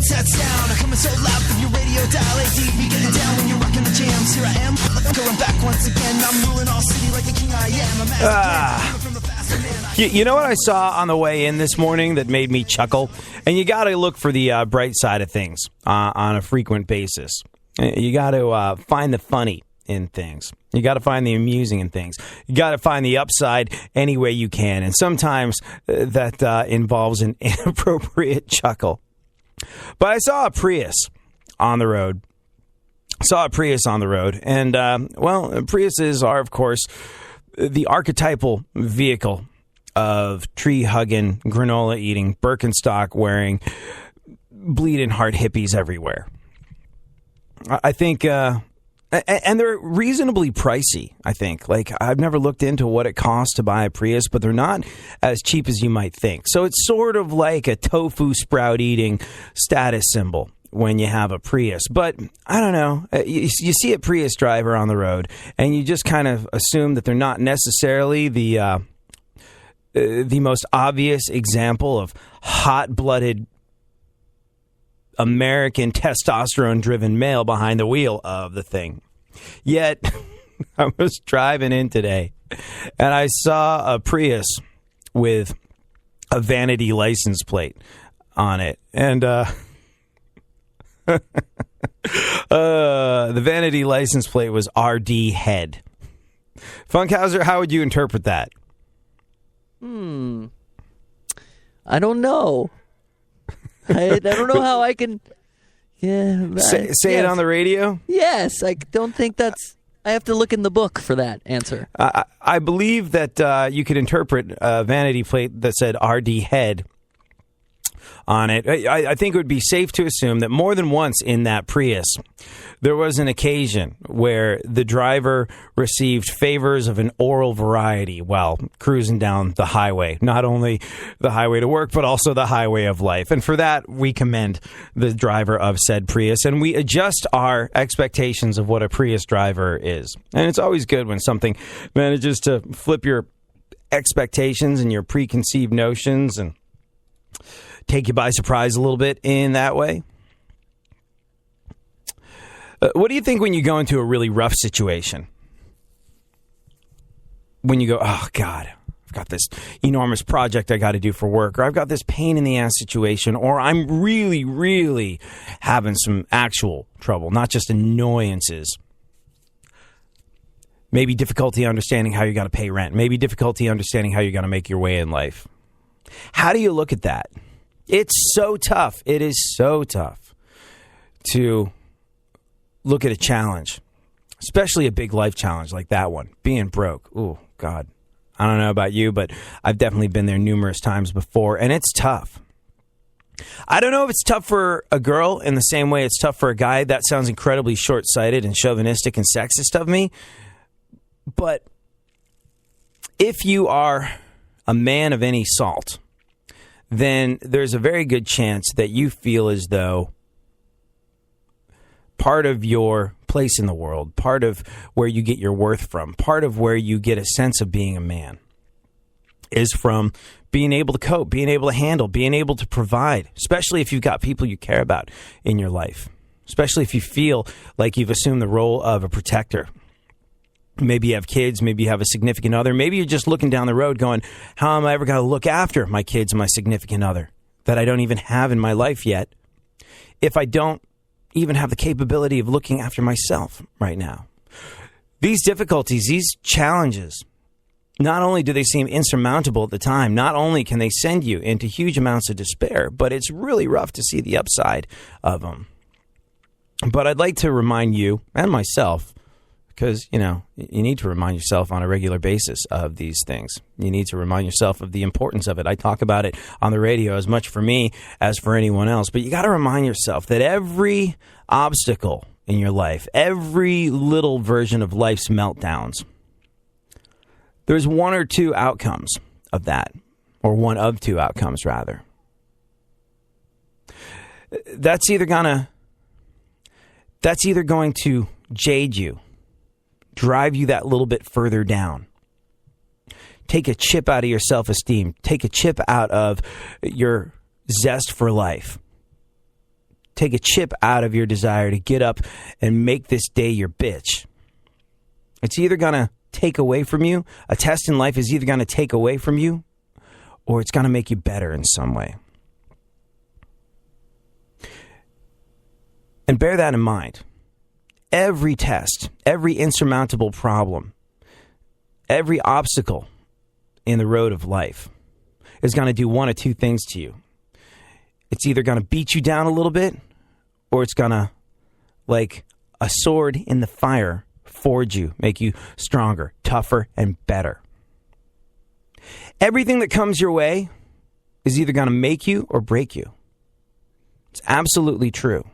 What's that sound? I'm coming so loud from your radio dial. ADV getting down when you're rocking the jams. Here I am, going back once again. I'm ruling all city like the king I am. You know what I saw on the way in this morning that made me chuckle? And you got to look for the bright side of things on a frequent basis. You got to find the funny in things. You got to find the amusing in things. You got to find the upside any way you can. And sometimes that involves an inappropriate chuckle. But I saw a Prius on the road. And, Priuses are, of course, the archetypal vehicle of tree-hugging, granola-eating, Birkenstock-wearing, bleeding-heart hippies everywhere. I think, and they're reasonably pricey, I think. Like, I've never looked into what it costs to buy a Prius, but they're not as cheap as you might think. So it's sort of like a tofu sprout-eating status symbol when you have a Prius. But I don't know. You see a Prius driver on the road, and you just kind of assume that they're not necessarily the most obvious example of hot-blooded American testosterone-driven male behind the wheel of the thing. Yet, I was driving in today, and I saw a Prius with a vanity license plate on it. And the vanity license plate was RD Head. Funkhauser, how would you interpret that? I don't know. I don't know how I can... Yeah, say it on the radio? Yes, I don't think that's... I have to look in the book for that answer. I believe that you could interpret a vanity plate that said RD Head on it. I think it would be safe to assume that more than once in that Prius, there was an occasion where the driver received favors of an oral variety while cruising down the highway. Not only the highway to work, but also the highway of life. And for that, we commend the driver of said Prius, and we adjust our expectations of what a Prius driver is. And it's always good when something manages to flip your expectations and your preconceived notions and take you by surprise a little bit in that way. What do you think when you go into a really rough situation? When you go, oh, God, I've got this enormous project I got to do for work, or I've got this pain in the ass situation, or I'm really, really having some actual trouble, not just annoyances. Maybe difficulty understanding how you got to pay rent. Maybe difficulty understanding how you got to make your way in life. How do you look at that? It's so tough. It is so tough to look at a challenge, especially a big life challenge like that one, being broke. Oh, God. I don't know about you, but I've definitely been there numerous times before, and it's tough. I don't know if it's tough for a girl in the same way it's tough for a guy. That sounds incredibly short-sighted and chauvinistic and sexist of me. But if you are a man of any salt, then there's a very good chance that you feel as though part of your place in the world, part of where you get your worth from, part of where you get a sense of being a man is from being able to cope, being able to handle, being able to provide, especially if you've got people you care about in your life, especially if you feel like you've assumed the role of a protector. Maybe you have kids, maybe you have a significant other, maybe you're just looking down the road going, how am I ever going to look after my kids and my significant other that I don't even have in my life yet if I don't even have the capability of looking after myself right now? These difficulties, these challenges, not only do they seem insurmountable at the time, not only can they send you into huge amounts of despair, but it's really rough to see the upside of them. But I'd like to remind you and myself, because, you know, you need to remind yourself on a regular basis of these things. You need to remind yourself of the importance of it. I talk about it on the radio as much for me as for anyone else. But you got to remind yourself that every obstacle in your life, every little version of life's meltdowns, there's one or two outcomes of that, or one of two outcomes, rather. That's either going to jade you, drive you that little bit further down, take a chip out of your self-esteem, take a chip out of your zest for life, take a chip out of your desire to get up and make this day your bitch. It's either going to take away from you. A test in life is either going to take away from you or it's going to make you better in some way. And bear that in mind. Every test, every insurmountable problem, every obstacle in the road of life is going to do one of two things to you. It's either going to beat you down a little bit, or it's going to, like a sword in the fire, forge you, make you stronger, tougher, and better. Everything that comes your way is either going to make you or break you. It's absolutely true.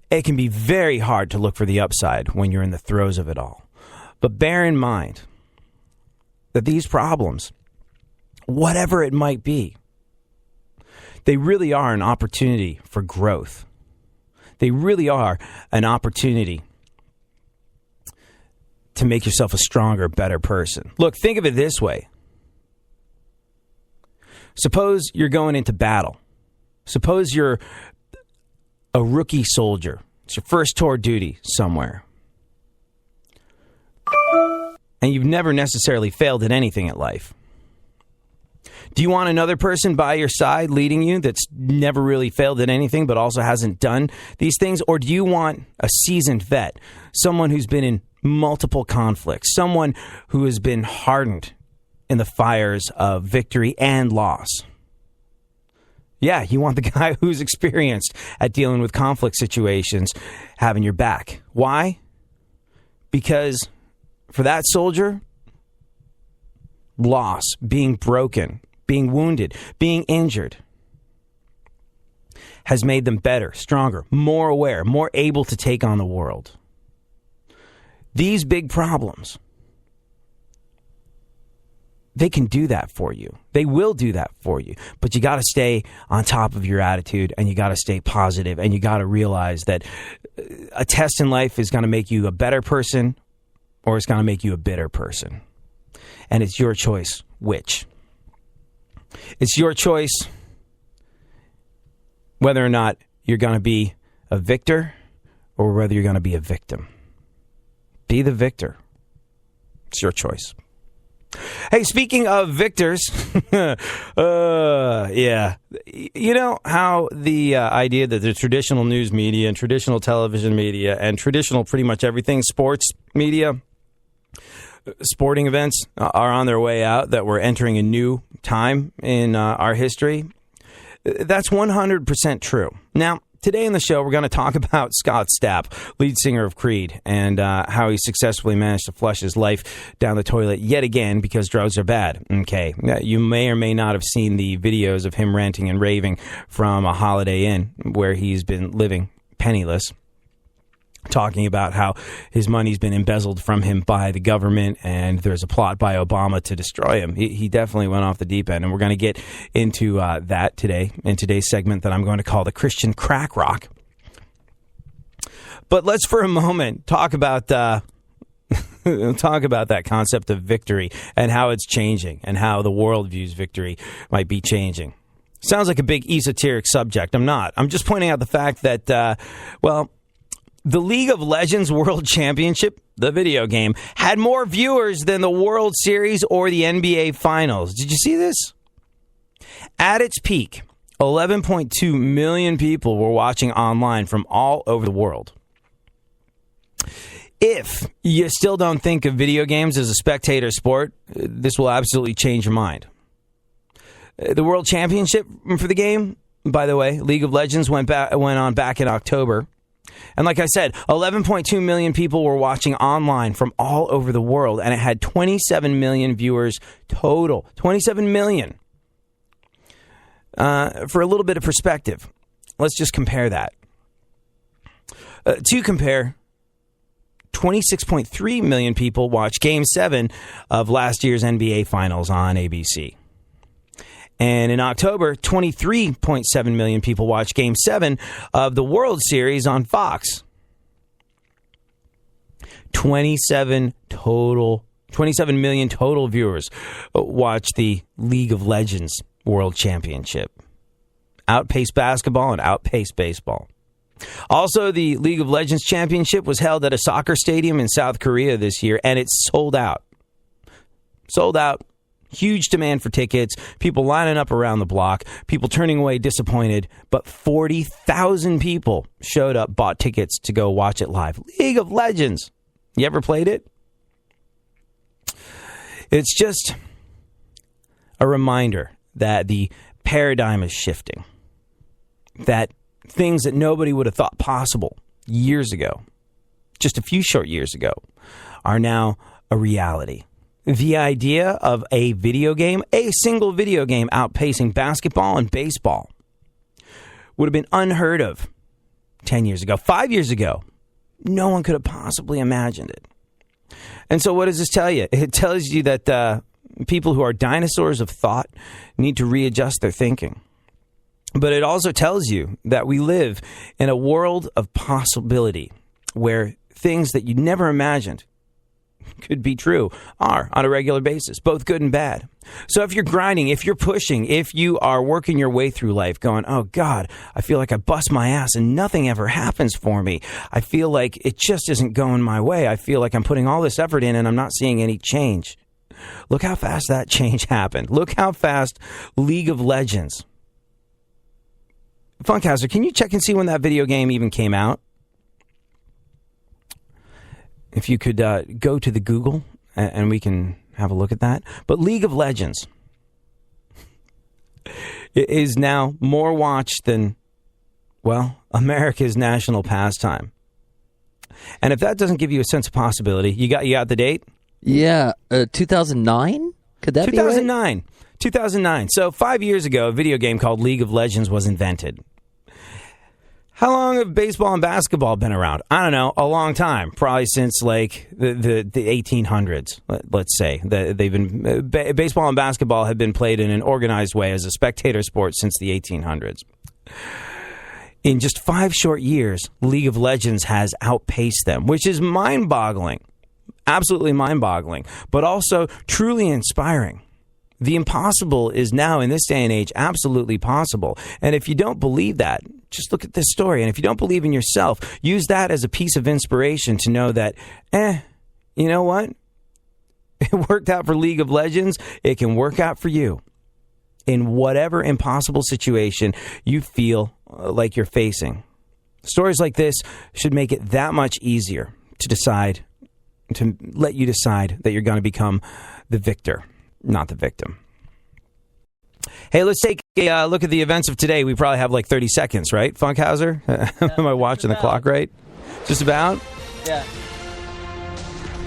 It can be very hard to look for the upside when you're in the throes of it all. But bear in mind that these problems, whatever it might be, they really are an opportunity for growth. They really are an opportunity to make yourself a stronger, better person. Look, think of it this way. Suppose you're going into battle. Suppose you're a rookie soldier. It's your first tour of duty somewhere. And you've never necessarily failed at anything at life. Do you want another person by your side leading you that's never really failed at anything but also hasn't done these things? Or do you want a seasoned vet, someone who's been in multiple conflicts, someone who has been hardened in the fires of victory and loss? Yeah, you want the guy who's experienced at dealing with conflict situations having your back. Why? Because for that soldier, loss, being broken, being wounded, being injured has made them better, stronger, more aware, more able to take on the world. These big problems, they can do that for you. They will do that for you. But you got to stay on top of your attitude, and you got to stay positive, and you got to realize that a test in life is going to make you a better person, or it's going to make you a bitter person. And it's your choice which. It's your choice whether or not you're going to be a victor or whether you're going to be a victim. Be the victor. It's your choice. Hey, speaking of victors, yeah. You know how the idea that the traditional news media and traditional television media and traditional pretty much everything, sports media, sporting events are on their way out, that we're entering a new time in our history? That's 100% true. Now, today in the show, we're going to talk about Scott Stapp, lead singer of Creed, and how he successfully managed to flush his life down the toilet yet again because drugs are bad. Okay, you may or may not have seen the videos of him ranting and raving from a Holiday Inn where he's been living penniless, talking about how his money's been embezzled from him by the government and there's a plot by Obama to destroy him. He definitely went off the deep end, and we're going to get into that today in today's segment that I'm going to call the Christian Crack Rock. But let's for a moment talk about that concept of victory and how it's changing and how the world views victory might be changing. Sounds like a big esoteric subject. I'm not. I'm just pointing out the fact that, the League of Legends World Championship, the video game, had more viewers than the World Series or the NBA Finals. Did you see this? At its peak, 11.2 million people were watching online from all over the world. If you still don't think of video games as a spectator sport, this will absolutely change your mind. The World Championship for the game, by the way, League of Legends went on back in October. And like I said, 11.2 million people were watching online from all over the world, and it had 27 million viewers total. 27 million. For a little bit of perspective, let's just compare that. To compare, 26.3 million people watched Game 7 of last year's NBA Finals on ABC. And in October, 23.7 million people watched Game 7 of the World Series on Fox. 27 million total viewers watched the League of Legends World Championship. Outpaced basketball and outpaced baseball. Also, the League of Legends Championship was held at a soccer stadium in South Korea this year, and it's sold out. Sold out. Huge demand for tickets. People lining up around the block. People turning away disappointed. But 40,000 people showed up, bought tickets to go watch it live. League of Legends. You ever played it? It's just a reminder that the paradigm is shifting. That things that nobody would have thought possible years ago, just a few short years ago, are now a reality. The idea of a video game, a single video game outpacing basketball and baseball would have been unheard of 10 years ago. 5 years ago, no one could have possibly imagined it. And so what does this tell you? It tells you that people who are dinosaurs of thought need to readjust their thinking. But it also tells you that we live in a world of possibility where things that you never imagined could be true are on a regular basis, both good and bad. So if you're grinding, if you're pushing, if you are working your way through life going, oh God, I feel like I bust my ass and nothing ever happens for me. I feel like it just isn't going my way. I feel like I'm putting all this effort in and I'm not seeing any change. Look how fast that change happened. Look how fast League of Legends. Funkhauser, can you check and see when that video game even came out? If you could go to the Google and we can have a look at that. But League of Legends is now more watched than, well, America's national pastime. And if that doesn't give you a sense of possibility, you got the date? Yeah, 2009? Could that be right? 2009. 2009. So 5 years ago, a video game called League of Legends was invented. How long have baseball and basketball been around? I don't know, a long time. Probably since like the 1800s, let's say. They've been baseball and basketball have been played in an organized way as a spectator sport since the 1800s. In just 5 short years, League of Legends has outpaced them, which is mind-boggling. Absolutely mind-boggling, but also truly inspiring. The impossible is now, in this day and age, absolutely possible. And if you don't believe that, just look at this story. And if you don't believe in yourself, use that as a piece of inspiration to know that, you know what? It worked out for League of Legends. It can work out for you in whatever impossible situation you feel like you're facing. Stories like this should make it that much easier to let you decide that you're going to become the victor, not the victim. Hey, let's take a look at the events of today. We probably have like 30 seconds, right, Funkhauser? Am I watching the clock right? Just about? Yeah.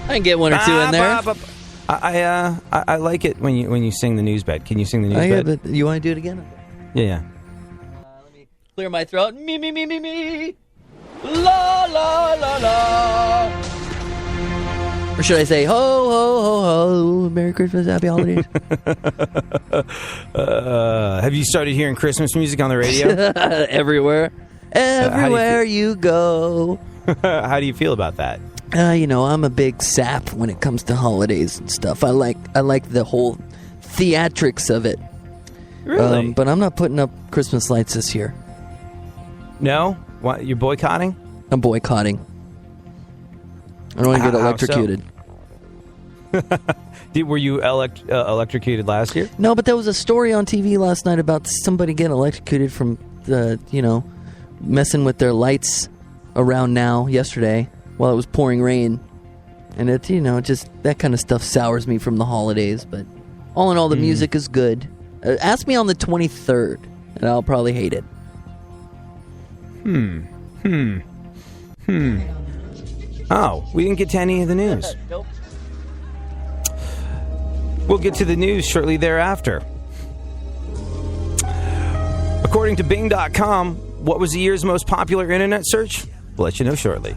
I can get one or two in there. I like it when you sing the news bed. Can you sing the news bed? Yeah, but you want to do it again? Yeah. Let me clear my throat. Me. La, la, la, la. Or should I say, ho, ho, ho, ho, Merry Christmas, Happy Holidays? Have you started hearing Christmas music on the radio? Everywhere. Everywhere you go. How do you feel about that? I'm a big sap when it comes to holidays and stuff. I like the whole theatrics of it. Really? But I'm not putting up Christmas lights this year. No? What, you're boycotting? I'm boycotting. I don't want to get electrocuted. Were you electrocuted last year? No, but there was a story on TV last night about somebody getting electrocuted from messing with their lights around yesterday while it was pouring rain. And it, just that kind of stuff sours me from the holidays. But all in all, the music is good. Ask me on the 23rd, and I'll probably hate it. Oh, we didn't get to any of the news. Nope. We'll get to the news shortly thereafter. According to Bing.com, what was the year's most popular internet search? We'll let you know shortly.